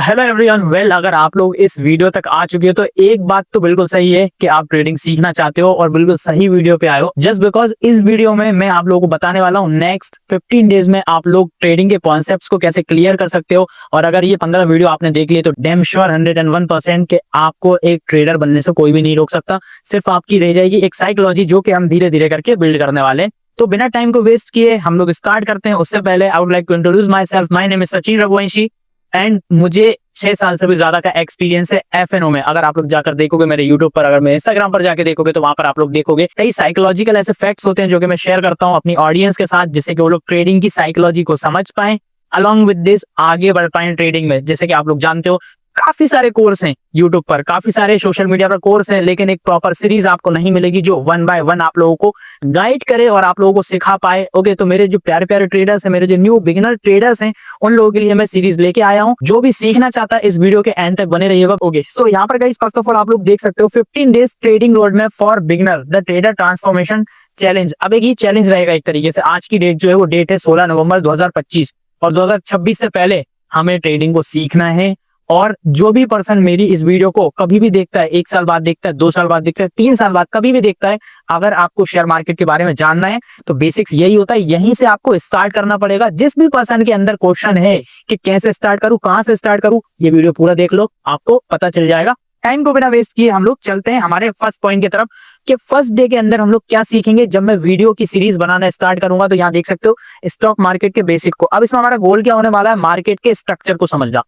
Hello everyone. Well, अगर आप लोग इस वीडियो तक आ चुके हो तो एक बात तो बिल्कुल सही है कि आप ट्रेडिंग सीखना चाहते हो और बिल्कुल सही वीडियो पे आए हो। जस्ट बिकॉज इस वीडियो में मैं आप लोगों को बताने वाला हूँ नेक्स्ट 15 डेज में आप लोग ट्रेडिंग के कॉन्सेप्ट्स को कैसे क्लियर कर सकते हो। और अगर ये 15 वीडियो आपने देख लिए तो डैम श्योर 101% के आपको एक ट्रेडर बनने से कोई भी नहीं रोक सकता। सिर्फ आपकी रह जाएगी एक साइकोलॉजी जो कि हम धीरे धीरे करके बिल्ड करने वाले हैं। तो बिना टाइम को वेस्ट किए हम लोग स्टार्ट करते हैं। उससे पहले I would like to introduce myself. My name is Sachin Raghuvanshi and मुझे 6 साल से भी ज्यादा का एक्सपीरियंस है एफएनओ में। अगर आप लोग जाकर देखोगे मेरे यूट्यूब पर, अगर मेरे इंस्टाग्राम पर जाके देखोगे तो वहां पर आप लोग देखोगे कई साइकोलॉजिकल ऐसे फैक्ट्स होते हैं जो कि मैं शेयर करता हूं अपनी ऑडियंस के साथ, जिससे कि वो लोग ट्रेडिंग की साइकोलॉजी को समझ पाए, अलॉन्ग विद दिस आगे बढ़ पाए ट्रेडिंग में। जैसे कि आप लोग जानते हो काफी सारे कोर्स हैं यूट्यूब पर, काफी सारे सोशल मीडिया पर कोर्स हैं, लेकिन एक प्रॉपर सीरीज आपको नहीं मिलेगी जो 1 बाय 1 आप लोगों को गाइड करे और आप लोगों को सिखा पाए। ओके, तो मेरे जो प्यारे प्यारे ट्रेडर्स हैं, मेरे जो न्यू बिगिनर ट्रेडर्स हैं, उन लोगों के लिए मैं सीरीज लेके आया हूं। जो भी सीखना चाहता है इस वीडियो के एंड तक बने रहिएगा। ओके, सो यहाँ पर गाइस फर्स्ट ऑफ ऑल आप लोग देख सकते हो 15 days trading road map for beginner, the trader transformation challenge. अब एक ये चैलेंज रहेगा एक तरीके से। आज की डेट जो है वो डेट है 16 नवंबर 2025 और 2026 से पहले हमें ट्रेडिंग को सीखना है। और जो भी पर्सन मेरी इस वीडियो को कभी भी देखता है, 1 साल बाद देखता है, 2 साल बाद देखता है, 3 साल बाद कभी भी देखता है, अगर आपको शेयर मार्केट के बारे में जानना है तो बेसिक्स यही होता है, यहीं से आपको स्टार्ट करना पड़ेगा। जिस भी पर्सन के अंदर क्वेश्चन है कि कैसे स्टार्ट करूं, कहां से स्टार्ट करूं, ये वीडियो पूरा देख लो, आपको पता चल जाएगा। टाइम को बिना वेस्ट किए हम लोग चलते हैं हमारे फर्स्ट पॉइंट की तरफ कि फर्स्ट डे के अंदर हम लोग क्या सीखेंगे। जब मैं वीडियो की सीरीज बनाना स्टार्ट करूंगा तो यहाँ देख सकते हो स्टॉक मार्केट के बेसिक को। अब इसमें हमारा गोल क्या होने वाला है, मार्केट के स्ट्रक्चर को समझना।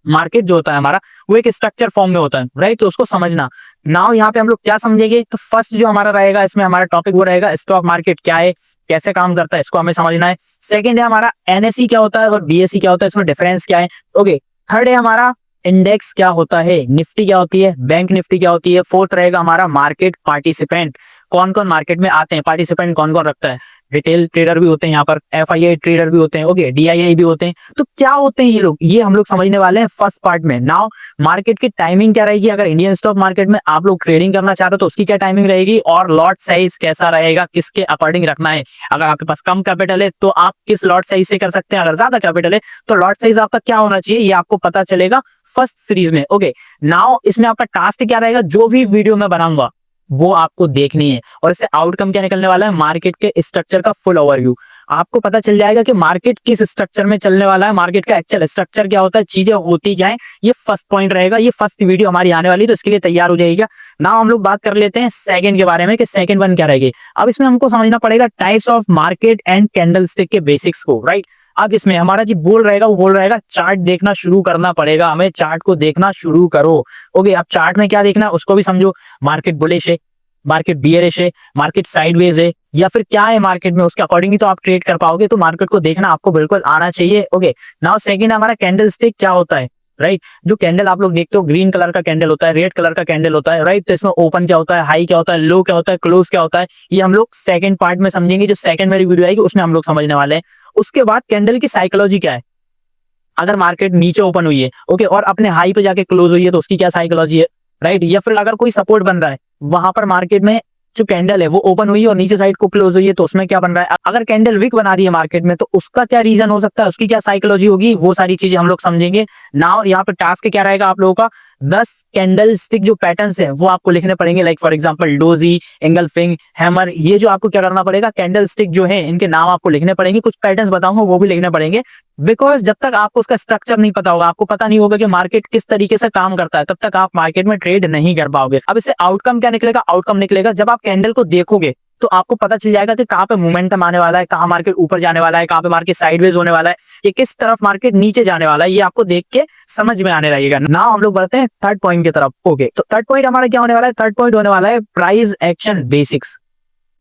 मार्केट जो होता है हमारा वो एक स्ट्रक्चर फॉर्म में होता है, राइट, तो उसको समझना। नाउ यहाँ पे हम लोग क्या समझेंगे, तो फर्स्ट जो हमारा रहेगा इसमें हमारा टॉपिक वो रहेगा स्टॉक मार्केट क्या है, कैसे काम करता है, इसको हमें समझना है। सेकंड है हमारा एनएसई क्या होता है और बीएसई क्या होता है, इसमें डिफरेंस क्या है। ओके, थर्ड है हमारा इंडेक्स क्या होता है, निफ्टी क्या होती है, बैंक निफ्टी क्या होती है। फोर्थ रहेगा हमारा मार्केट पार्टिसिपेंट, कौन कौन मार्केट में आते हैं, पार्टिसिपेंट कौन कौन रखता है। रिटेल ट्रेडर भी होते हैं यहाँ पर, एफआईआई ट्रेडर भी होते हैं, ओके, डीआईआई भी होते हैं। तो क्या होते हैं ये लोग, ये हम लोग समझने वाले हैं फर्स्ट पार्ट में। नाउ मार्केट की टाइमिंग क्या रहेगी, अगर इंडियन स्टॉक मार्केट में आप लोग ट्रेडिंग करना चाह रहे हो तो उसकी क्या टाइमिंग रहेगी, और लॉट साइज कैसा रहेगा, किसके अकॉर्डिंग रखना है। अगर आपके पास कम कैपिटल है तो आप किस लॉट साइज से कर सकते हैं, अगर ज्यादा कैपिटल है तो लॉट साइज आपका क्या होना चाहिए, ये आपको पता चलेगा फर्स्ट सीरीज में। ओके, नाउ इसमें आपका टास्क क्या रहेगा, जो भी वीडियो मैं बनाऊंगा वो आपको देखनी है और इससे आउटकम क्या निकलने वाला है, मार्केट के स्ट्रक्चर का फुल ओवरव्यू। आपको पता चल जाएगा कि मार्केट किस स्ट्रक्चर में चलने वाला है, मार्केट का एक्चुअल स्ट्रक्चर क्या होता है, चीजें होती क्या है। ये फर्स्ट पॉइंट रहेगा, ये फर्स्ट वीडियो हमारी आने वाली, तो इसके लिए तैयार हो जाएगा। ना हम लोग बात कर लेते हैं सेकंड के बारे में कि सेकंड वन क्या रहेगी। अब इसमें हमको समझना पड़ेगा types of market and candlestick के बेसिक्स को, राइट। अब इसमें हमारा जो बोल रहेगा वो बोल रहेगा चार्ट देखना शुरू करना पड़ेगा, हमें चार्ट को देखना शुरू करो। ओके, अब चार्ट में क्या देखना है उसको भी समझो। मार्केट बुलिश है, मार्केट बियरिश है, मार्केट साइडवेज है, या फिर क्या है मार्केट में, उसके अकॉर्डिंग ही तो आप ट्रेड कर पाओगे। तो मार्केट को देखना आपको बिल्कुल आना चाहिए। ओके, नाउ सेकंड हमारा कैंडल स्टिक क्या होता है, राइट। जो कैंडल आप लोग देखते हो ग्रीन कलर का कैंडल होता है, रेड कलर का कैंडल होता है, राइट। तो इसमें ओपन क्या होता है, हाई क्या होता है, लो क्या होता है, क्लोज क्या होता है, ये हम लोग सेकंड पार्ट में समझेंगे। जो सेकंड मेरी वीडियो आएगी उसमें हम लोग समझने वाले हैं। उसके बाद कैंडल की साइकोलॉजी क्या है, अगर मार्केट नीचे ओपन हुई है, ओके, और अपने हाई पे जाके क्लोज हुई है तो उसकी क्या साइकोलॉजी है, राइट। या फिर अगर कोई सपोर्ट बन रहा है वहां पर मार्केट में जो कैंडल है वो ओपन हुई है और नीचे साइड को क्लोज हुई है तो उसमें क्या बन रहा है। अगर कैंडल विक बना रही है मार्केट में तो उसका क्या रीजन हो सकता है, उसकी क्या साइकोलॉजी होगी, वो सारी चीजें हम लोग समझेंगे। नाउ यहाँ पे टास्क क्या रहेगा आप लोगों का, 10 कैंडल स्टिक जो पैटर्न्स है वो आपको लिखने पड़ेंगे। Like for example doji, engulfing, hammer, ये जो आपको क्या करना पड़ेगा, कैंडल स्टिक जो है इनके नाम आपको लिखने पड़ेंगे। कुछ पैटर्न्स बताऊंगा वो भी लिखने पड़ेंगे, बिकॉज जब तक आपको उसका स्ट्रक्चर नहीं पता होगा, आपको पता नहीं होगा कि मार्केट किस तरीके से काम करता है, तब तक आप मार्केट में ट्रेड नहीं कर पाओगे। अब इससे आउटकम क्या निकलेगा, आउटकम निकलेगा जब आप कैंडल को देखोगे तो आपको पता चल जाएगा कि कहाँ पे मोमेंटम आने वाला है, कहाँ मार्केट ऊपर जाने वाला है, कहाँ पे मार्केट साइडवेज होने वाला है, ये किस तरफ मार्केट नीचे जाने वाला है, ये आपको देख के समझ में आने लगेगा। ना हम लोग बढ़ते हैं थर्ड पॉइंट की तरफ। ओके, तो थर्ड पॉइंट हमारा क्या होने वाला है, थर्ड पॉइंट होने वाला है price action basics,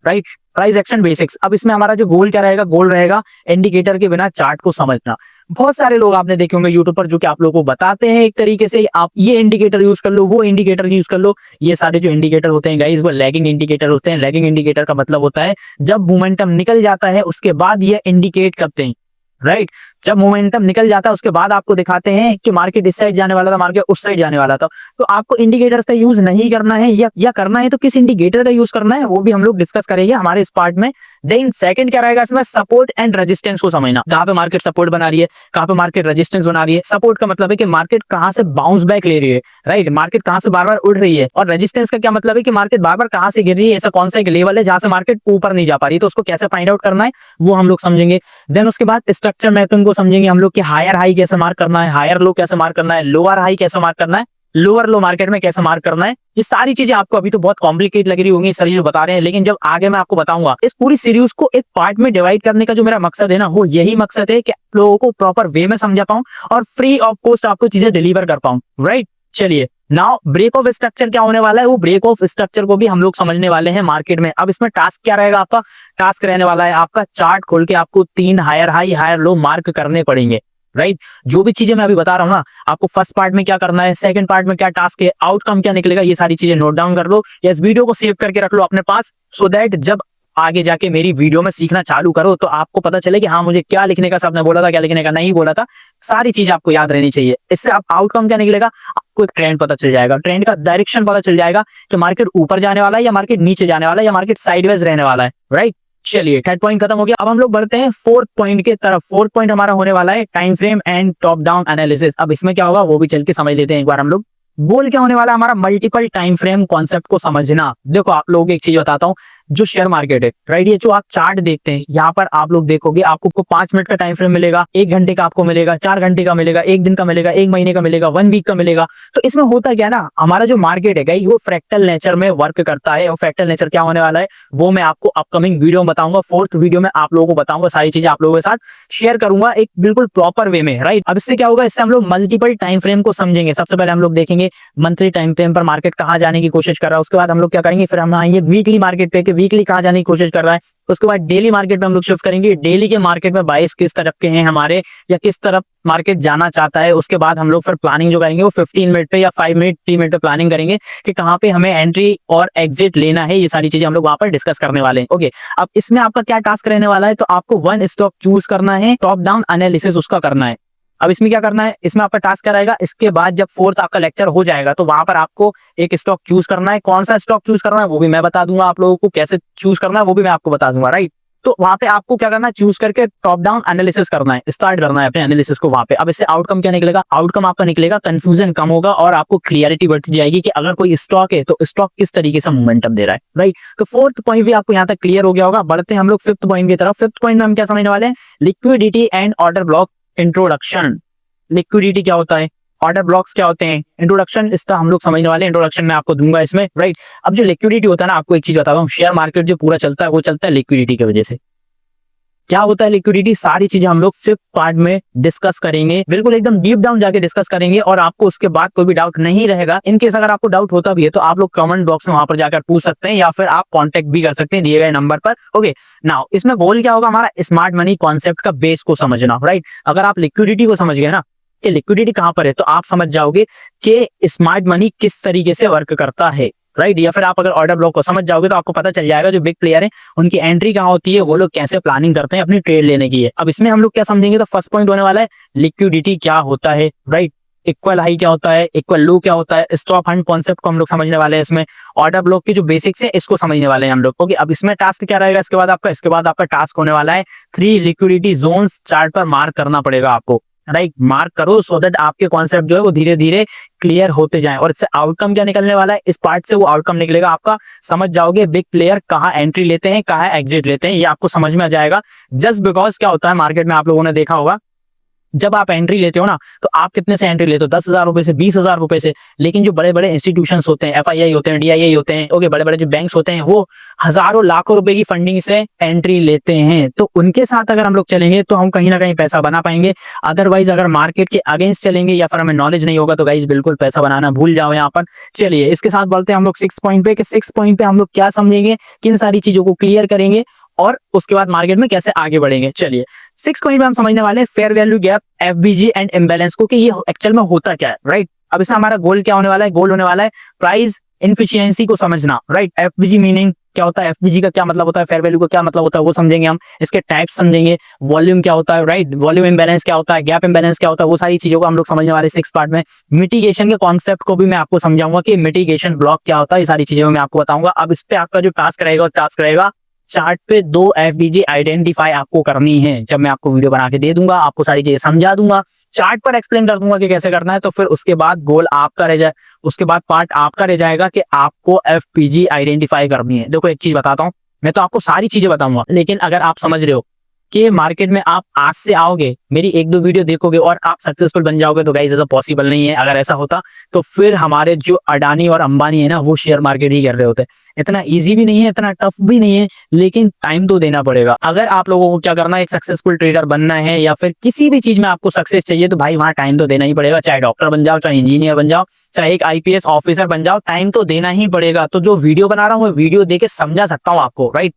right, price action basics. अब इसमें हमारा जो गोल क्या रहेगा, गोल रहेगा इंडिकेटर के बिना चार्ट को समझना। बहुत सारे लोग आपने देखे होंगे यूट्यूब पर जो कि आप लोगों को बताते हैं एक तरीके से, आप ये इंडिकेटर यूज कर लो, वो इंडिकेटर यूज कर लो। ये सारे जो इंडिकेटर होते हैं गाइस वो लैगिंग इंडिकेटर होते हैं। लैगिंग इंडिकेटर का मतलब होता है जब मोमेंटम निकल जाता है उसके बाद ये इंडिकेट करते हैं राइट। जब मोमेंटम निकल जाता है उसके बाद आपको दिखाते हैं कि मार्केट इस साइड जाने वाला था, मार्केट उस साइड जाने वाला था, तो आपको इंडिकेटर्स का यूज नहीं करना है, या करना है तो किस इंडिकेटर का यूज करना है वो भी हम लोग डिस्कस करेंगे हमारे इस पार्ट में। देन सेकंड क्या रहेगा इसमें, सपोर्ट एंड रेजिस्टेंस को समझना, कहां पे मार्केट सपोर्ट बना रही है, कहां पे मार्केट रेजिस्टेंस बना रही है। सपोर्ट का मतलब है कि मार्केट कहां से बाउंस बैक ले रही है, राइट, मार्केट कहां से बार बार उड़ रही है। और रेजिस्टेंस का क्या मतलब है कि मार्केट बार बार कहां से गिर रही है, ऐसा कौन सा एक लेवल है जहां से मार्केट ऊपर नहीं जा पा रही है, तो उसको कैसे फाइंड आउट करना है वो हम लोग समझेंगे। देन उसके बाद स्ट्रक्चर मैपिंग को समझेंगे हम लोग कि हायर हाई कैसे मार्क करना है, हायर लो कैसे मार्क करना है, लोअर हाई कैसे मार्क करना है, लोअर लो मार्केट में कैसे मार्क करना है। ये सारी चीजें आपको अभी तो बहुत कॉम्प्लिकेट लग रही होंगी, सर ये बता रहे हैं, लेकिन जब आगे मैं आपको बताऊंगा इस पूरी सीरीज को एक पार्ट में डिवाइड करने का जो मेरा मकसद है ना, वो यही मकसद है कि आप लोगों को प्रॉपर वे में समझा पाऊं और फ्री ऑफ कॉस्ट आपको चीजें डिलीवर कर पाऊं, राइट। चलिए नाउ ब्रेक ऑफ स्ट्रक्चर क्या होने वाला है, वो ब्रेक ऑफ स्ट्रक्चर को भी हम लोग समझने वाले हैं मार्केट में। अब इसमें टास्क क्या रहेगा आपका, टास्क रहने वाला है आपका चार्ट खोल के आपको 3 higher high higher low mark करने पड़ेंगे, राइट। जो भी चीजें मैं अभी बता रहा हूँ ना, आपको फर्स्ट पार्ट में क्या करना है, सेकंड पार्ट में क्या टास्क है, आउटकम क्या निकलेगा, ये सारी चीजें नोट डाउन कर लो या इस वीडियो को सेव करके रख लो अपने पास, सो दैट जब आगे जाके मेरी वीडियो में सीखना चालू करो तो आपको पता चले कि हाँ मुझे क्या लिखने का सबने बोला था, क्या लिखने का नहीं बोला था, सारी चीजें आपको याद रहनी चाहिए। इससे आप आउटकम क्या निकलेगा, आपको एक ट्रेंड पता चल जाएगा, ट्रेंड का डायरेक्शन पता चल जाएगा कि मार्केट ऊपर जाने वाला है या मार्केट नीचे जाने वाला है या मार्केट साइडवेज रहने वाला है, राइट। चलिए थर्ड पॉइंट खत्म हो गया, अब हम लोग बढ़ते हैं फोर्थ पॉइंट के तरफ। फोर्थ पॉइंट हमारा होने वाला है time frame and top down analysis. अब इसमें क्या होगा वो भी चल के समझ लेते हैं एक बार हम लोग। गोल क्या होने वाला है हमारा, मल्टीपल टाइम फ्रेम कॉन्सेप्ट को समझना। देखो आप लोगों को एक चीज बताता हूँ, जो शेयर मार्केट है, राइट, ये जो आप चार्ट देखते हैं यहाँ पर आप लोग देखोगे आपको 5 मिनट का टाइम फ्रेम मिलेगा, 1 घंटे का आपको मिलेगा, 4 घंटे का मिलेगा, 1 दिन का मिलेगा, 1 महीने का मिलेगा, 1 वीक का मिलेगा। तो इसमें होता क्या है ना, हमारा जो मार्केट है गाइस वो फ्रैक्टल नेचर में वर्क करता है। और फ्रैक्टल नेचर क्या होने वाला है वो मैं आपको अपकमिंग वीडियो में बताऊंगा, फोर्थ वीडियो में आप लोगों को बताऊंगा, सारी चीजें आप लोगों के साथ शेयर करूंगा एक बिल्कुल प्रॉपर वे में, राइट। अब इससे क्या होगा, इससे हम लोग मल्टीपल टाइम फ्रेम को समझेंगे। सबसे पहले हम लोग देखेंगे मंथली टाइम फ्रेम पर मार्केट कहां जाने की कोशिश कर रहा है, उसके बाद हम लोग क्या करेंगे, फिर हम आएंगे वीकली मार्केट पे कि वीकली कहां जाने की कोशिश कर रहा है, उसके बाद डेली मार्केट में हम लोग शिफ्ट करेंगे, डेली के मार्केट में बाइस किस तरफ के हैं हमारे या किस तरफ मार्केट जाना चाहता है। उसके बाद हम लोग फिर प्लानिंग जो करेंगे वो 15 मिनट पे या 5 मिनट 3 मिनट पे प्लानिंग करेंगे कि कहां पे हमें एंट्री और एग्जिट लेना है। ये सारी चीजें हम लोग वहां पर डिस्कस करने वाले हैं। ओके, अब इसमें आपका क्या टास्क रहने वाला है, तो आपको 1 स्टॉक चूज करना है, टॉप डाउन एनालिसिस उसका करना है। अब इसमें क्या करना है, इसमें आपका टास्क क्या रहेगा, इसके बाद जब फोर्थ आपका लेक्चर हो जाएगा तो वहां पर आपको एक स्टॉक चूज करना है। कौन सा स्टॉक चूज करना है वो भी मैं बता दूंगा आप लोगों को, कैसे चूज करना है वो भी मैं आपको बता दूंगा, राइट। तो वहां पे आपको क्या करना है, चूज करके टॉप डाउन एनालिसिस करना है, स्टार्ट करना है अपने एनालिसिस को वहां पे। अब इससे आउटकम क्या निकलेगा, आउटकम आपका निकलेगा कंफ्यूजन कम होगा और आपको क्लियरिटी बढ़ती जाएगी कि अगर कोई स्टॉक है तो स्टॉक किस तरीके से मोमेंटम दे रहा है, राइट। तो फोर्थ पॉइंट भी आपको यहाँ तक क्लियर हो गया होगा। बढ़ते हैं हम लोग फिफ्थ पॉइंट की तरफ। फिफ्थ पॉइंट में हम क्या समझने वाले हैं, liquidity and order block introduction. Liquidity क्या होता है, ऑर्डर ब्लॉक्स क्या होते हैं, इंट्रोडक्शन इसका हम लोग समझने वाले हैं, इंट्रोडक्शन मैं आपको दूंगा इसमें, राइट। अब जो लिक्विडिटी होता है ना, आपको एक चीज बताता हूँ, शेयर मार्केट जो पूरा चलता है वो चलता है लिक्विडिटी की वजह से। क्या होता है लिक्विडिटी, सारी चीजें हम लोग फिफ्थ पार्ट में डिस्कस करेंगे, बिल्कुल एकदम डीप डाउन जाके डिस्कस करेंगे और आपको उसके बाद कोई भी डाउट नहीं रहेगा। इनकेस अगर आपको डाउट होता भी है तो आप लोग कमेंट बॉक्स में वहां पर जाकर पूछ सकते हैं या फिर आप कांटेक्ट भी कर सकते हैं दिए गए नंबर पर। ओके, नाउ इसमें गोल क्या होगा हमारा, स्मार्ट मनी कॉन्सेप्ट का बेस को समझना, राइट। अगर आप लिक्विडिटी को समझ गए ना कि लिक्विडिटी कहां पर है तो आप समझ जाओगे कि स्मार्ट मनी किस तरीके से वर्क करता है, राइट। या फिर आप अगर ऑर्डर ब्लॉक को समझ जाओगे तो आपको पता चल जाएगा जो बिग प्लेयर है उनकी एंट्री कहां होती है, वो लोग कैसे प्लानिंग करते हैं अपनी ट्रेड लेने की है। अब इसमें हम लोग क्या समझेंगे, तो फर्स्ट पॉइंट होने वाला है लिक्विडिटी क्या होता है, राइट। इक्वल हाई क्या होता है, इक्वल लो क्या होता है, स्टॉप हंट कॉन्सेप्ट को हम लोग समझने वाले हैं। इसमें ऑर्डर ब्लॉक की जो बेसिक्स है इसको समझने वाले हैं हम लोग। ओके, अब इसमें टास्क क्या रहेगा इसके बाद आपका टास्क होने वाला है 3 लिक्विडिटी जोन्स चार्ट पर मार्क करना पड़ेगा आपको, राइट। मार्क करो सो दैट आपके कॉन्सेप्ट जो है वो धीरे धीरे क्लियर होते जाएं। और इससे आउटकम क्या निकलने वाला है, इस पार्ट से वो आउटकम निकलेगा आपका, समझ जाओगे बिग प्लेयर कहाँ एंट्री लेते हैं, कहाँ एग्जिट लेते हैं, ये आपको समझ में आ जाएगा। जस्ट बिकॉज क्या होता है मार्केट में आप लोगों ने देखा होगा, जब आप एंट्री लेते हो ना तो आप कितने से एंट्री लेते हो, 10,000 रुपए से, 20,000 रुपए से। लेकिन जो बड़े बड़े इंस्टीट्यूशंस होते हैं, एफआईआई होते हैं, डीआईआई होते हैं, ओके, बड़े बड़े जो बैंक्स होते हैं वो हजारों लाखों रुपए की फंडिंग से एंट्री लेते हैं। तो उनके साथ अगर हम लोग चलेंगे तो हम कहीं ना कहीं पैसा बना पाएंगे। अदरवाइज अगर मार्केट के अगेंस्ट चलेंगे या फिर हमें नॉलेज नहीं होगा तो गाइस बिल्कुल पैसा बनाना भूल जाओ यहाँ पर। चलिए इसके साथ बढ़ते हैं हम लोग 6 पॉइंट पे, कि 6 पॉइंट पे हम लोग क्या समझेंगे, किन सारी चीजों को क्लियर करेंगे और उसके बाद मार्केट में कैसे आगे बढ़ेंगे। चलिए 6 पॉइंट में हम समझने वाले हैं fair value gap, FBG and imbalance को, कि ये एक्चुअल में होता क्या है, राइट। अब इसमें हमारा गोल क्या होने वाला है, गोल होने वाला है प्राइस इनफिशियंसी को समझना, राइट। एफबीजी मीनिंग क्या होता है, एफबीजी का क्या मतलब होता है, फेयर वैल्यू का क्या मतलब होता है वो समझेंगे हम, इसके टाइप्स समझेंगे, वॉल्यूम क्या होता है, राइट, वॉल्यूम इम्बैलेंस क्या होता है, गैप इम्बैलेंस क्या होता है, वो सारी चीजों को हम लोग समझने वाले 6 पार्ट में। मिटिगेशन के कॉन्सेप्ट को भी मैं आपको समझाऊंगा कि मिटिगेशन ब्लॉक क्या होता है, ये सारी चीजें मैं आपको बताऊंगा। अब इस पे आपका जो टास्क रहेगा वो टास्क रहेगा चार्ट पे 2 एफबीजी आइडेंटिफाई आपको करनी है। जब मैं आपको वीडियो बना के दे दूंगा, आपको सारी चीजें समझा दूंगा, चार्ट पर एक्सप्लेन कर दूंगा कि कैसे करना है, तो फिर उसके बाद गोल आपका रह जाए, उसके बाद पार्ट आपका रह जाएगा कि आपको एफपीजी आइडेंटिफाई करनी है। देखो एक चीज बताता हूँ, मैं तो आपको सारी चीजें बताऊंगा, लेकिन अगर आप समझ रहे हो कि मार्केट में आप आज से आओगे, मेरी 1-2 वीडियो देखोगे और आप सक्सेसफुल बन जाओगे, तो गाइस ऐसा पॉसिबल नहीं है। अगर ऐसा होता तो फिर हमारे जो अडानी और अंबानी है ना, वो शेयर मार्केट ही कर रहे होते। इतना इजी भी नहीं है, इतना टफ भी नहीं है, लेकिन टाइम तो देना पड़ेगा। अगर आप लोगों को क्या करना है, एक सक्सेसफुल ट्रेडर बनना है या फिर किसी भी चीज में आपको सक्सेस चाहिए, तो भाई वहां टाइम तो देना ही पड़ेगा। चाहे डॉक्टर बन जाओ, चाहे इंजीनियर बन जाओ, चाहे एक आईपीएस ऑफिसर बन जाओ, टाइम तो देना ही पड़ेगा। तो जो वीडियो बना रहा हूँ, वीडियो देके समझा सकता हूँ आपको, राइट।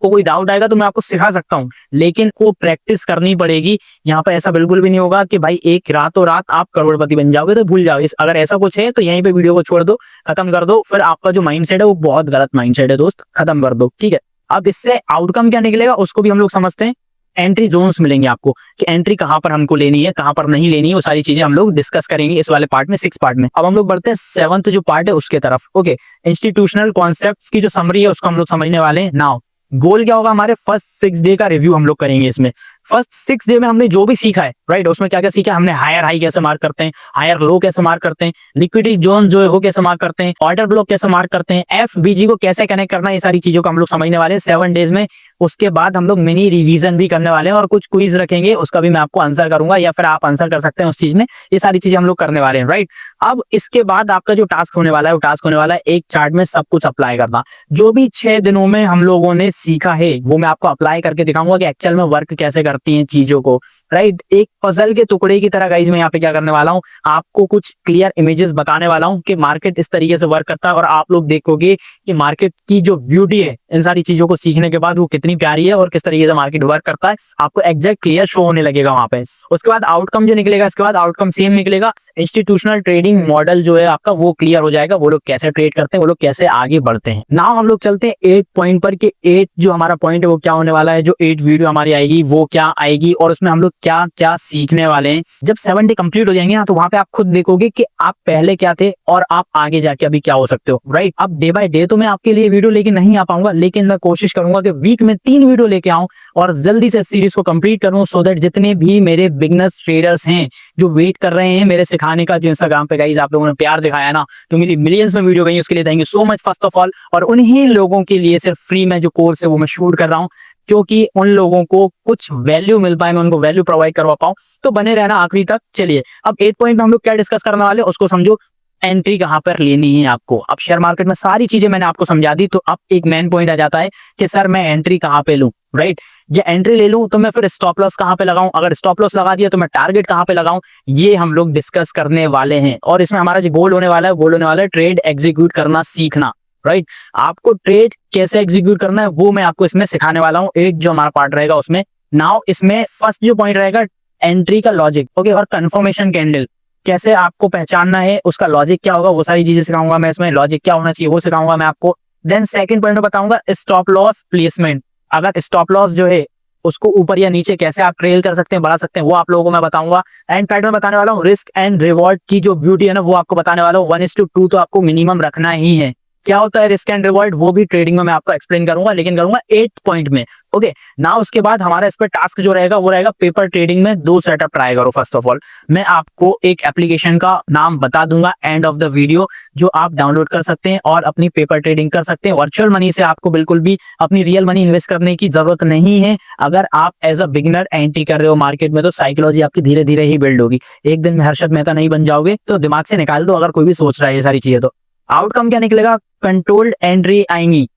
को कोई डाउट आएगा तो मैं आपको सिखा सकता हूँ, लेकिन वो प्रैक्टिस करनी पड़ेगी। यहाँ पे ऐसा बिल्कुल भी नहीं होगा कि भाई एक रातों रात आप करोड़पति बन जाओगे, तो भूल जाओ। इस अगर ऐसा कुछ है तो यहीं पे वीडियो को छोड़ दो, खत्म कर दो। फिर आपका जो माइंडसेट है वो बहुत गलत माइंडसेट है दोस्त, खत्म कर दो, ठीक है। अब इससे आउटकम क्या निकलेगा उसको भी हम लोग समझते हैं। एंट्री जोन्स मिलेंगे आपको कि एंट्री कहां पर हमको लेनी है, कहां पर नहीं लेनी है, वो सारी चीजें हम लोग डिस्कस करेंगे इस वाले पार्ट में, 6 पार्ट में। अब हम लोग बढ़ते हैं 7th जो पार्ट है उसके तरफ। ओके, इंस्टीट्यूशनल कॉन्सेप्ट्स की जो समरी है उसको हम लोग समझने वाले हैं। नाउ गोल क्या होगा, हमारे फर्स्ट 6 डे का रिव्यू हम लोग करेंगे इसमें। फर्स्ट 6 डे में हमने जो भी सीखा है, राइट, उसमें क्या क्या सीखा है हमने, हायर हाई कैसे मार्क करते हैं, हायर लो कैसे मार्क करते हैं, लिक्विडिटी जोन जो है वो कैसे मार्क करते हैं, ऑर्डर ब्लॉक कैसे मार्क करते हैं, एफबीजी को कैसे कनेक्ट करना है, ये सारी चीजों को हम लोग समझने वाले हैं 7 डेज में। उसके बाद हम लोग मिनी रिवीजन भी करने वाले हैं और कुछ क्विज रखेंगे, उसका भी मैं आपको आंसर करूंगा या फिर आप आंसर कर सकते हैं उस चीज में। ये सारी चीजें हम लोग करने वाले हैं, राइट। अब इसके बाद आपका जो टास्क होने वाला है वो टास्क होने वाला है एक चार्ट में सब कुछ अप्लाई करना। जो भी 6 दिनों में हम लोगों ने सीखा है वो मैं आपको अप्लाई करके दिखाऊंगा कि एक्चुअल में वर्क कैसे करती हैं चीजों को, राइट। एक पजल के टुकड़े की तरह गाइस मैं यहाँ पे क्या करने वाला हूँ, आपको कुछ क्लियर इमेजेस बताने वाला हूँ कि मार्केट इस तरीके से वर्क करता है, और आप लोग देखोगे कि मार्केट की जो ब्यूटी है इन सारी चीजों को सीखने के बाद वो कितनी प्यारी है और किस तरीके से मार्केट वर्क करता है, आपको एग्जैक्ट क्लियर शो होने लगेगा वहां पे। उसके बाद आउटकम जो निकलेगा, इसके बाद आउटकम सेम निकलेगा। इंस्टीट्यूशनल ट्रेडिंग मॉडल जो है आपका वो क्लियर हो जाएगा, वो लोग कैसे ट्रेड करते हैं, वो लोग कैसे आगे बढ़ते हैं। नाउ हम लोग चलते हैं 8 पॉइंट पर कि 8 जो हमारा पॉइंट है वो क्या होने वाला है, जो 8 वीडियो हमारी आएगी वो क्या आएगी और उसमें हम लोग क्या क्या सीखने वाले हैं। जब 7 डे कंप्लीट हो जाएंगे ना, तो वहां पे आप खुद देखोगे कि आप पहले क्या थे और आप आगे जाके अभी क्या हो सकते हो, राइट। अब डे बाय डे तो मैं आपके लिए वीडियो लेके नहीं आ पाऊंगा, लेकिन मैं कोशिश करूंगा कि वीक में 3 वीडियो लेके आऊं और जल्दी से सीरीज को कंप्लीट करूं, सो दैट जितने भी मेरे बिगनर्स ट्रेडर्स हैं जो वेट कर रहे हैं मेरे सिखाने का, जो इंस्टाग्राम पे गाइस आप लोगों ने प्यार दिखाया ना, तो मेरी मिलियंस में वीडियो गई, उसके लिए thank you so much first of all. और उन्हीं लोगों के लिए सिर्फ फ्री में जो कोर्स है वो मैं शूट कर रहा हूँ, क्योंकि उन लोगों को कुछ वैल्यू मिल पाए, मैं उनको वैल्यू प्रोवाइड करवा पाऊं। तो बने रहना आखिरी तक। चलिए अब 8 पॉइंट में हम लोग क्या डिस्कस करने वाले हैं उसको समझो। एंट्री कहां पर लेनी है आपको। अब शेयर मार्केट में सारी चीजें मैंने आपको समझा दी, तो अब एक मेन पॉइंट आ जाता है कि सर मैं एंट्री कहां पे लूं, राइट। जो एंट्री ले लूं तो मैं फिर स्टॉप लॉस कहां पे लगाऊं, अगर स्टॉप लॉस लगा दिया तो मैं टारगेट कहां पे लगाऊं, ये हम लोग डिस्कस करने वाले हैं। और इसमें हमारा जो गोल होने वाला है, गोल होने वाला है ट्रेड एग्जीक्यूट करना सीखना, राइट। आपको ट्रेड कैसे एग्जीक्यूट करना है वो मैं आपको इसमें सिखाने वाला हूँ, एक जो हमारा पार्ट रहेगा उसमें। नाउ इसमें फर्स्ट जो पॉइंट रहेगा एंट्री का लॉजिक, ओके, और कंफर्मेशन कैंडल कैसे आपको पहचानना है, उसका लॉजिक क्या होगा, वो सारी चीजें सिखाऊंगा मैं इसमें। लॉजिक क्या होना चाहिए वो सिखाऊंगा मैं आपको। देन सेकंड पॉइंट में बताऊंगा स्टॉप लॉस प्लेसमेंट। अगर स्टॉप लॉस जो है उसको ऊपर या नीचे कैसे आप ट्रेल कर सकते हैं, बढ़ा सकते हैं, वो आप लोगों को मैं बताऊंगा। एंड थर्ड में बताने वाला हूँ रिस्क एंड रिवॉर्ड की जो ब्यूटी है ना, वो आपको बताने वाला हूँ। 1:2 तो आपको मिनिमम रखना ही है। क्या होता है रिस्क एंड रिवॉर्ड, वो भी ट्रेडिंग में मैं आपको एक्सप्लेन करूंगा, लेकिन करूंगा 8 पॉइंट में। ओके ना, उसके बाद हमारा इस पर टास्क जो रहेगा वो रहेगा पेपर ट्रेडिंग में 2 सेटअप ट्राई करो। फर्स्ट ऑफ ऑल मैं आपको एक एप्लीकेशन का नाम बता दूंगा एंड ऑफ द वीडियो, जो आप डाउनलोड कर सकते हैं और अपनी पेपर ट्रेडिंग कर सकते हैं। वर्चुअल मनी से आपको बिल्कुल भी अपनी रियल मनी इन्वेस्ट करने की जरूरत नहीं है। अगर आप एज अ बिगिनर एंट्री कर रहे हो मार्केट में, तो साइकोलॉजी आपकी धीरे धीरे ही बिल्ड होगी। एक दिन में हर्षद मेहता नहीं बन जाओगे, तो दिमाग से निकाल दो अगर कोई भी सोच रहा है ये सारी चीजें। तो आउटकम क्या निकलेगा, कंट्रोल्ड एंट्री आएंगी,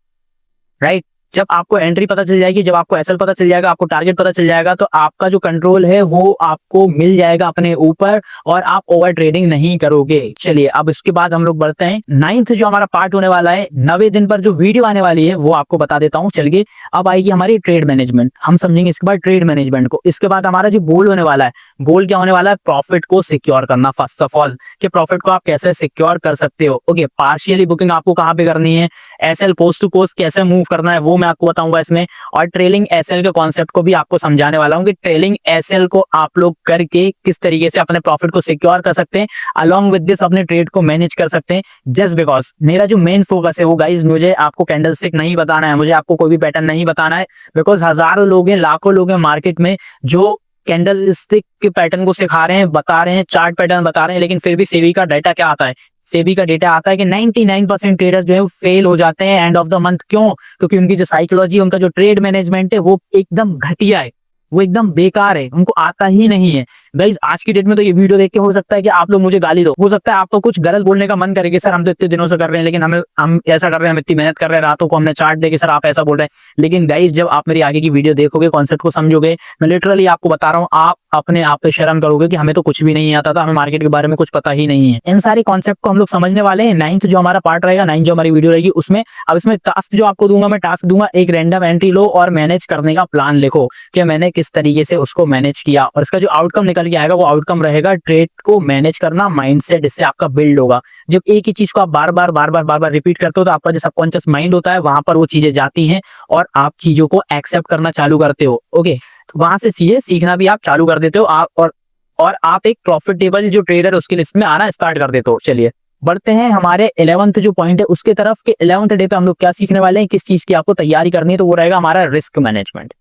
राइट। जब आपको एंट्री पता चल जाएगी, जब आपको एसएल पता चल जाएगा, आपको टारगेट पता चल जाएगा, तो आपका जो कंट्रोल है वो आपको मिल जाएगा अपने ऊपर और आप ओवर ट्रेडिंग नहीं करोगे। चलिए अब इसके बाद हम लोग बढ़ते हैं 9th जो हमारा पार्ट होने वाला है, 90 दिन पर जो वीडियो आने वाली है वो आपको बता देता हूँ। चलिए अब आएगी हमारी ट्रेड मैनेजमेंट, हम समझेंगे इसके बाद ट्रेड मैनेजमेंट को। इसके बाद हमारा जो गोल होने वाला है, गोल क्या होने वाला है, प्रॉफिट को सिक्योर करना। फर्स्ट ऑफ ऑल कि प्रॉफिट को आप कैसे सिक्योर कर सकते हो। ओके, पार्शियली बुकिंग आपको कहाँ पे करनी है, एसएल पोस्ट टू पोस्ट कैसे मूव करना है वो मैं आपको बताऊंगा इसमें, और ट्रेलिंग एसएल के कॉन्सेप्ट को भी आपको समझाने वाला हूँ कि ट्रेलिंग एसएल को आप लोग करके किस तरीके से अपने प्रॉफिट को सिक्योर कर सकते हैं, अलॉन्ग विद दिस अपने ट्रेड को मैनेज कर सकते हैं। जस्ट बिकॉज मेरा जो मेन फोकस है वो गाइज, मुझे आपको कैंडलस्टिक नहीं बताना है, मुझे आपको कोई भी पैटर्न नहीं बताना है, बिकॉज हजारों लोग हैं, लाखों लोग हैं मार्केट में जो कैंडलस्टिक के पैटर्न को सिखा रहे हैं, बता रहे हैं, चार्ट पैटर्न बता रहे हैं, लेकिन फिर भी सेबी का डाटा क्या आता है, सेबी का डेटा आता है कि 99% ट्रेडर जो है वो फेल हो जाते हैं एंड ऑफ द मंथ। क्यों? क्योंकि उनकी जो साइकोलॉजी, उनका जो ट्रेड मैनेजमेंट है वो एकदम घटिया है, वो एकदम बेकार है, उनको आता ही नहीं है। गाइस आज की डेट में तो ये वीडियो देख के हो सकता है कि आप लोग मुझे गाली दो, हो सकता है आपको कुछ गलत बोलने का मन करेगा, सर हम तो इतने दिनों से कर रहे हैं, लेकिन हम ऐसा कर रहे हैं, हम इतनी मेहनत कर रहे हैं, रातों को हमने चार्ट देके सर आप ऐसा बोल रहे हैं। लेकिन गाइस जब आप मेरी आगे की वीडियो देखोगे, कॉन्सेप्ट को समझोगे, मैं लिटरली आपको बता रहा हूँ, आप अपने आप पे शर्म करोगे कि हमें तो कुछ भी नहीं आता था, हमें मार्केट के बारे में कुछ पता ही नहीं है। इन सारे कॉन्सेप्ट को हम लोग समझने वाले हैं। 9th जो हमारा पार्ट रहेगा, 9 जो हमारी वीडियो रहेगी उसमें। अब इसमें टास्क जो आपको दूंगा, मैं टास्क दूंगा, एक रैंडम एंट्री लो और मैनेज करने का प्लान लिखो कि मैंने किस तरीके से उसको मैनेज किया, और इसका जो आउटकम निकल के आएगा वो आउटकम रहेगा ट्रेड को मैनेज करना, माइंडसेट इससे आपका बिल्ड होगा। जब एक ही चीज को आप बार बार रिपीट करते हो तो आपका जो सबकॉन्शियस माइंड होता है वहां पर वो चीजें जाती हैं और आप चीजों को एक्सेप्ट करना चालू करते हो। ओके, तो वहां से चीजें सीखना भी आप चालू कर देते हो आप, और आप एक प्रॉफिटेबल जो ट्रेडर उसकी लिस्ट में आना स्टार्ट कर देते हो। चलिए बढ़ते हैं हमारे 11th जो पॉइंट है उसके तरफ, कि 11th डे पे हम लोग क्या सीखने वाले हैं, किस चीज की आपको तैयारी करनी है, तो वो रहेगा हमारा रिस्क मैनेजमेंट।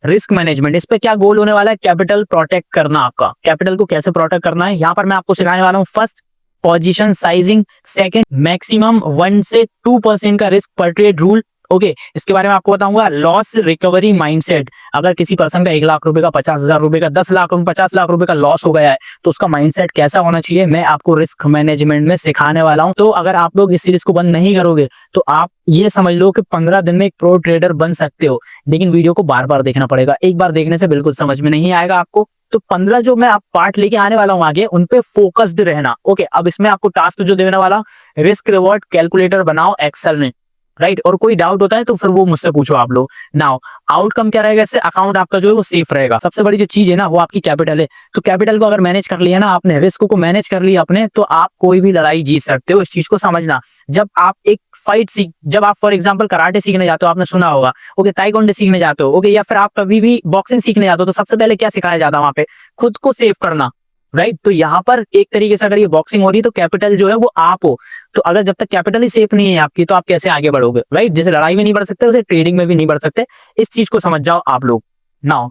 रिस्क मैनेजमेंट, इस पे क्या गोल होने वाला है, कैपिटल प्रोटेक्ट करना, आपका कैपिटल को कैसे प्रोटेक्ट करना है। यहाँ पर मैं आपको सिखाने वाला हूँ first position sizing, second maximum 1 से 2% का रिस्क पर ट्रेड रूल। ओके, इसके बारे में आपको बताऊंगा लॉस रिकवरी माइंडसेट। अगर किसी पर्सन का 1 लाख रुपए का, 50,000 रुपए का, 10 लाख रुपए, 50 लाख रुपए का लॉस हो गया है तो उसका माइंडसेट कैसा होना चाहिए, मैं आपको रिस्क मैनेजमेंट में सिखाने वाला हूं। तो अगर आप लोग इस सीरीज को बंद नहीं करोगे तो आप ये समझ लो कि 15 दिन में एक प्रो ट्रेडर बन सकते हो, लेकिन वीडियो को बार बार देखना पड़ेगा, एक बार देखने से बिल्कुल समझ में नहीं आएगा आपको। तो 15 जो मैं आप पार्ट लेके आने वाला हूं आगे, उन पे फोकस्ड रहना। ओके, अब इसमें आपको टास्क जो देने वाला, रिस्क रिवॉर्ड कैलकुलेटर बनाओ एक्सेल में, राइट। और कोई डाउट होता है तो फिर वो मुझसे पूछो आप लोग। नाउ आउटकम क्या रहेगा, इससे अकाउंट आपका जो है वो सेफ रहेगा। सबसे बड़ी जो चीज है ना वो आपकी कैपिटल है, तो कैपिटल को अगर मैनेज कर लिया ना आपने, रिस्क को मैनेज कर लिया आपने, तो आप कोई भी लड़ाई जीत सकते हो। इस चीज को समझना, जब आप एक फाइट जब आप फॉर एग्जाम्पल कराटे सीखने जाते हो, आपने सुना होगा, ओके, ताइक्वांडो सीखने जाते हो, ओके, या फिर आप कभी भी बॉक्सिंग सीखने जाते हो, तो सबसे पहले क्या सिखाया जाता है वहां पे, खुद को सेफ करना, राइट। तो यहाँ पर एक तरीके से अगर ये बॉक्सिंग हो रही है तो कैपिटल जो है वो आप हो, तो अगर जब तक कैपिटल ही सेफ नहीं है आपकी तो आप कैसे आगे बढ़ोगे, राइट। जैसे लड़ाई में नहीं बढ़ सकते वैसे ट्रेडिंग में भी नहीं बढ़ सकते। इस चीज को समझ जाओ आप लोग। नाउ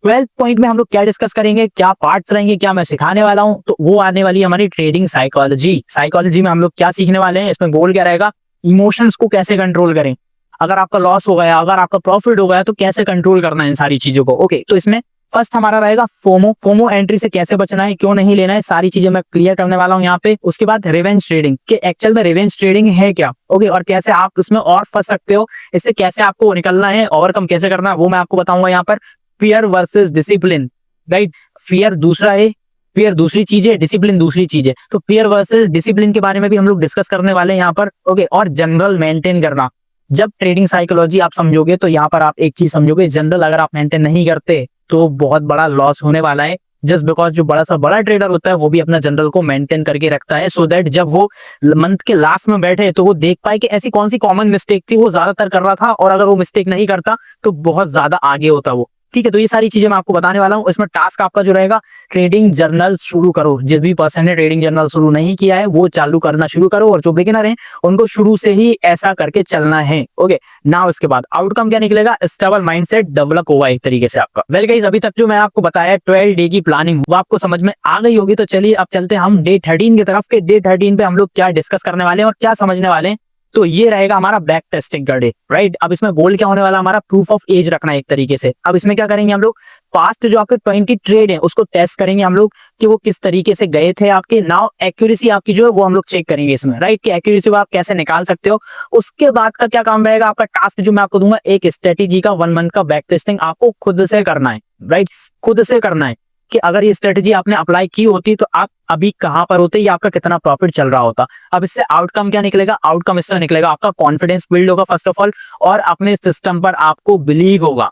12th पॉइंट में हम लोग क्या डिस्कस करेंगे, क्या पार्ट्स रहेंगे, क्या मैं सिखाने वाला हूं, तो वो आने वाली है हमारी ट्रेडिंग साइकोलॉजी। साइकोलॉजी में हम लोग क्या सीखने वाले हैं, इसमें गोल क्या रहेगा, इमोशंस को कैसे कंट्रोल करें, अगर आपका लॉस हो गया, अगर आपका प्रॉफिट हो गया तो कैसे कंट्रोल करना है इन सारी चीजों को। ओके, तो इसमें फर्स्ट हमारा रहेगा फोमो, फोमो एंट्री से कैसे बचना है, क्यों नहीं लेना है, सारी चीजें मैं क्लियर करने वाला हूं यहाँ पे। उसके बाद रिवेंज ट्रेडिंग, कि एक्चुअल में रिवेंज ट्रेडिंग है क्या, ओके, और कैसे आप उसमें और फंस सकते हो, इससे कैसे आपको निकलना है, ओवरकम कैसे करना है, वो मैं आपको बताऊंगा यहाँ पर। Fear versus discipline, right. Fear दूसरा है, फियर दूसरी चीज है, डिसिप्लिन दूसरी चीज है, तो फियर वर्सेस डिसिप्लिन के बारे में भी हम लोग डिस्कस करने वाले हैं यहाँ पर। ओके, और जनरल मेंटेन करना, जब ट्रेडिंग साइकोलॉजी आप समझोगे तो यहाँ पर आप एक चीज समझोगे, जनरल अगर आप मेंटेन नहीं करते तो बहुत बड़ा लॉस होने वाला है। जस्ट बिकॉज जो बड़ा सा बड़ा ट्रेडर होता है वो भी अपना जनरल को मेंटेन करके रखता है, सो दैट जब वो मंथ के लास्ट में बैठे तो वो देख पाए कि ऐसी कौन सी कॉमन मिस्टेक थी वो ज्यादातर कर रहा था, और अगर वो मिस्टेक नहीं करता तो बहुत ज्यादा आगे होता वो। ठीक है, तो ये सारी चीजें मैं आपको बताने वाला हूँ। इसमें टास्क आपका जो रहेगा, ट्रेडिंग जर्नल शुरू करो। जिस भी पर्सन ने ट्रेडिंग जर्नल शुरू नहीं किया है वो चालू करना शुरू करो, और जो बिगिनर हैं उनको शुरू से ही ऐसा करके चलना है। ओके, नाउ इसके बाद आउटकम क्या निकलेगा, स्टेबल माइंडसेट डेवलप होगा एक तरीके से आपका। वेल गाइस, अभी तक जो मैं आपको बताया 12 डे की प्लानिंग वो आपको समझ में आ गई होगी। तो चलिए अब चलते हैं हम डे 13 की तरफ के। डे 13 पे हम लोग क्या डिस्कस करने वाले हैं और क्या समझने वाले हैं, तो ये रहेगा हमारा बैक टेस्टिंग का डे, राइट। अब इसमें गोल क्या होने वाला, हमारा प्रूफ ऑफ एज रखना है एक तरीके से। अब इसमें क्या करेंगे हम लोग, पास्ट जो आपके 20 ट्रेड है उसको टेस्ट करेंगे हम लोग कि वो किस तरीके से गए थे आपके। नाउ एक्यूरेसी आपकी जो है वो हम लोग चेक करेंगे इसमें, राइट, कि एक्यूरेसी को आप कैसे निकाल सकते हो। उसके बाद का क्या काम रहेगा, आपका टास्क जो मैं आपको दूंगा, एक स्ट्रेटेजी का 1 मंथ का बैक टेस्टिंग आपको खुद से करना है, राइट, खुद से करना है कि अगर ये स्ट्रेटेजी आपने अप्लाई की होती तो आप अभी कहां पर होते या आपका कितना प्रॉफिट चल रहा होता। अब इससे आउटकम क्या निकलेगा, आउटकम इससे निकलेगा आपका कॉन्फिडेंस बिल्ड होगा फर्स्ट ऑफ ऑल, और अपने सिस्टम पर आपको बिलीव होगा।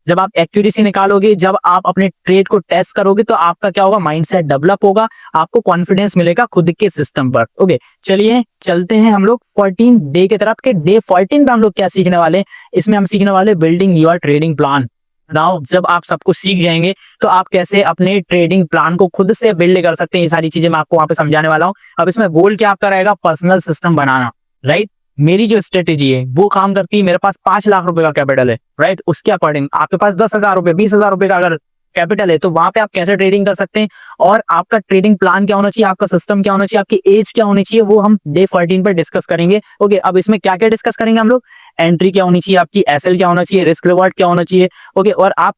जब आप एक्यूरेसी निकालोगे, जब आप अपने ट्रेड को टेस्ट करोगे तो आपका क्या होगा, माइंडसेट डेवलप होगा, आपको कॉन्फिडेंस मिलेगा खुद के सिस्टम पर। ओके, चलिए चलते हैं हम लोग 14 डे की तरफ के। डे 14 पे हम लोग क्या सीखने वाले हैं, इसमें हम सीखने वाले building your trading plan. Now जब आप सब कुछ सीख जाएंगे तो आप कैसे अपने ट्रेडिंग प्लान को खुद से बिल्ड कर सकते हैं, ये सारी चीजें मैं आपको वहां पे समझाने वाला हूं। अब इसमें गोल क्या आपका रहेगा, पर्सनल सिस्टम बनाना, राइट। मेरी जो स्ट्रेटेजी है वो काम करती है, मेरे पास 5 लाख रुपए का कैपिटल है, राइट, उसके अकॉर्डिंग आपके पास 10,000 रुपए 20,000 रुपए का अगर कैपिटल है तो वहां पे आप कैसे ट्रेडिंग कर सकते हैं, और आपका ट्रेडिंग प्लान क्या होना चाहिए, आपका सिस्टम क्या होना चाहिए, आपकी एज क्या होनी चाहिए, वो हम डे 14 पर डिस्कस करेंगे। ओके, अब इसमें क्या क्या डिस्कस करेंगे हम लोग, एंट्री क्या होनी चाहिए आपकी, एसएल क्या होना चाहिए, रिस्क रिवॉर्ड क्या होना चाहिए। ओके, और आप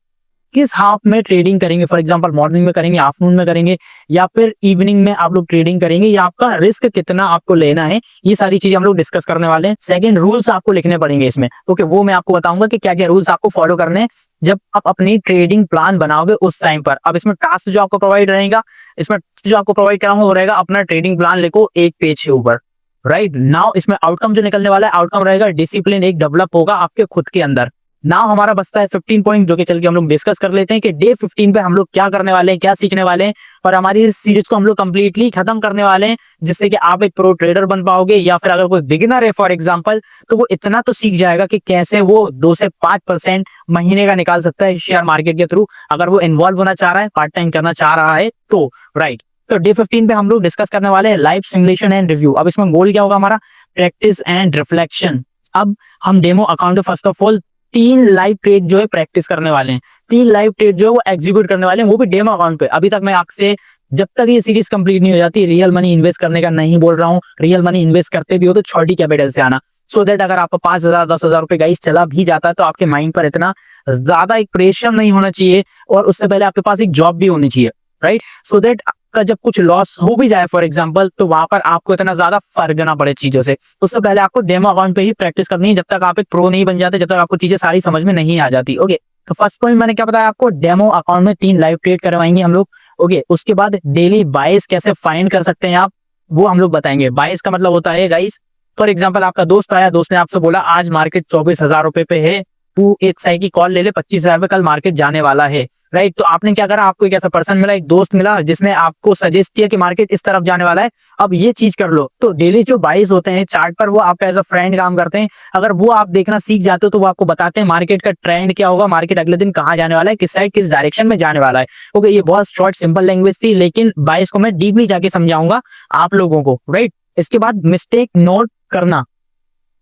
किस हाफ में ट्रेडिंग करेंगे, फॉर एग्जांपल मॉर्निंग में करेंगे, आफ्टरनून में करेंगे, या फिर इवनिंग में आप लोग ट्रेडिंग करेंगे, या आपका रिस्क कितना आपको लेना है, ये सारी चीजें हम लोग डिस्कस करने वाले हैं। सेकंड, रूल्स आपको लिखने पड़ेंगे इसमें। ओके, वो मैं आपको बताऊंगा कि क्या क्या रूल्स आपको फॉलो करने हैं जब आप अपनी ट्रेडिंग प्लान बनाओगे उस टाइम पर। अब इसमें टास्क जो आपको प्रोवाइड रहेगा, इसमें जो आपको प्रोवाइड कराऊंगा वो रहेगा अपना ट्रेडिंग प्लान लिखो एक पेज के ऊपर, राइट। नाउ इसमें आउटकम जो निकलने वाला है, आउटकम रहेगा डिसिप्लिन एक डेवलप होगा आपके खुद के अंदर। नाउ हमारा बचता है 15 पॉइंट, जो कि चल के हम लोग डिस्कस कर लेते हैं कि डे 15 पे हम लोग क्या करने वाले हैं, क्या सीखने वाले हैं, और हमारी इस सीरीज को हम लोग कंप्लीटली खत्म करने वाले हैं, जिससे कि आप एक प्रो ट्रेडर बन पाओगे, या फिर अगर कोई बिगिनर है फॉर एग्जांपल तो वो इतना तो सीख जाएगा कि कैसे वो 2 से 5% महीने का निकाल सकता है शेयर मार्केट के थ्रू, अगर वो इन्वॉल्व होना चाह रहा है, पार्ट टाइम करना चाह रहा है तो, राइट। तो डे 15 पे हम लोग डिस्कस करने वाले हैं लाइव सिमुलेशन एंड रिव्यू। अब इसमें गोल क्या होगा हमारा, प्रैक्टिस एंड रिफ्लेक्शन। अब हम demo account first of all 3 live trade जो है प्रैक्टिस करने वाले हैं, 3 लाइव ट्रेड जो है वो एग्जीक्यूट करने वाले हैं, वो भी डेमो अकाउंट पे। अभी तक मैं आपसे जब तक ये सीरीज कंप्लीट नहीं हो जाती रियल मनी इन्वेस्ट करने का नहीं बोल रहा हूँ। रियल मनी इन्वेस्ट करते भी हो तो छोटी कैपिटल से आना, सो दैट अगर आपका 5,000 10,000 रुपए गाइस चला भी जाता है तो आपके माइंड पर इतना ज्यादा एक प्रेशर नहीं होना चाहिए, और उससे पहले आपके पास एक जॉब भी होनी चाहिए, राइट, सो दैट का जब कुछ लॉस हो भी जाए फॉर एग्जांपल तो वहां पर आपको इतना ज्यादा फर्क ना पड़े चीजों से। उससे पहले आपको डेमो अकाउंट पे ही प्रैक्टिस करनी है, जब तक आप एक प्रो नहीं बन जाते, जब तक आपको चीजें सारी समझ में नहीं आ जाती। ओके, तो फर्स्ट पॉइंट मैंने क्या बताया आपको, डेमो अकाउंट में 3 लाइव ट्रेड करवाएंगे हम लोग। ओके, उसके बाद डेली बाइस कैसे फाइंड कर सकते हैं आप, वो हम लोग बताएंगे। बाइस का मतलब होता है गाइस, फॉर एग्जाम्पल आपका दोस्त आया, दोस्त ने आपसे बोला आज मार्केट 24,000 रुपए पे है, तू एक साई की कॉल ले ले, 25,000 पे कल मार्केट जाने वाला है, राइट। तो आपने क्या करा, आपको एक ऐसा पर्सन मिला, एक दोस्त मिला जिसने आपको सजेस्ट किया कि मार्केट इस तरफ जाने वाला है, अब ये चीज कर लो। तो डेली जो बाइस होते हैं चार्ट पर वो आपका एज अ फ्रेंड काम करते हैं। अगर वो आप देखना सीख जाते हो तो वो आपको बताते हैं मार्केट का ट्रेंड क्या होगा, मार्केट अगले दिन कहाँ जाने वाला है, किस साइड किस डायरेक्शन में जाने वाला है। ओके, ये बहुत शॉर्ट सिंपल लैंग्वेज थी, लेकिन बाइस को मैं डीपली जाके समझाऊंगा आप लोगों को, राइट। इसके बाद मिस्टेक नोट करना,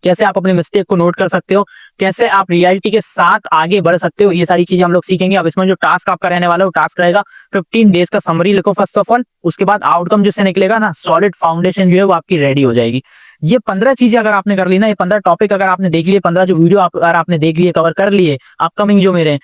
कैसे आप अपने मिस्टेक को नोट कर सकते हो, कैसे आप रियलिटी के साथ आगे बढ़ सकते हो, ये सारी चीजें हम लोग सीखेंगे। अब इसमें जो टास्क आपका रहने वाला है वो टास्क रहेगा 15 डेज का समरी लिखो फर्स्ट ऑफ ऑल। उसके बाद आउटकम जिससे निकलेगा ना, सॉलिड फाउंडेशन जो है वो आपकी रेडी हो जाएगी। ये 15 चीजें अगर आपने कर ली ना, ये 15 टॉपिक अगर आपने देख लिए, 15 जो वीडियो अगर आपने देख लिए, कवर कर लिए, अपकमिंग जो मेरे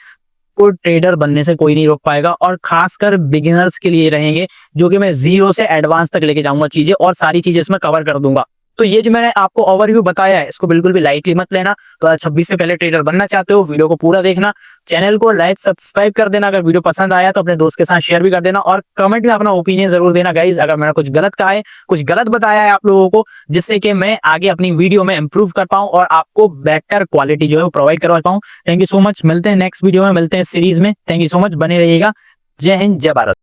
को ट्रेडर बनने से कोई नहीं रोक पाएगा, और खासकर बिगिनर्स के लिए रहेंगे, जो कि मैं 0 से एडवांस तक लेके जाऊंगा चीजें, और सारी चीजें इसमें कवर कर दूंगा। तो ये जो मैंने आपको ओवरव्यू बताया है इसको बिल्कुल भी लाइटली मत लेना। तो 26 से पहले ट्रेडर बनना चाहते हो, वीडियो को पूरा देखना, चैनल को लाइक सब्सक्राइब कर देना, अगर वीडियो पसंद आया तो अपने दोस्त के साथ शेयर भी कर देना, और कमेंट में अपना ओपिनियन जरूर देना गाइज, अगर मैंने कुछ गलत कहा है, कुछ गलत बताया है आप लोगों को, जिससे कि मैं आगे अपनी वीडियो में इंप्रूव कर पाऊं और आपको बेटर क्वालिटी जो है वो प्रोवाइड करवा पाऊं। थैंक यू सो मच, मिलते हैं नेक्स्ट वीडियो में, मिलते हैं सीरीज में। थैंक यू सो मच, बने रहिएगा। जय हिंद, जय भारत।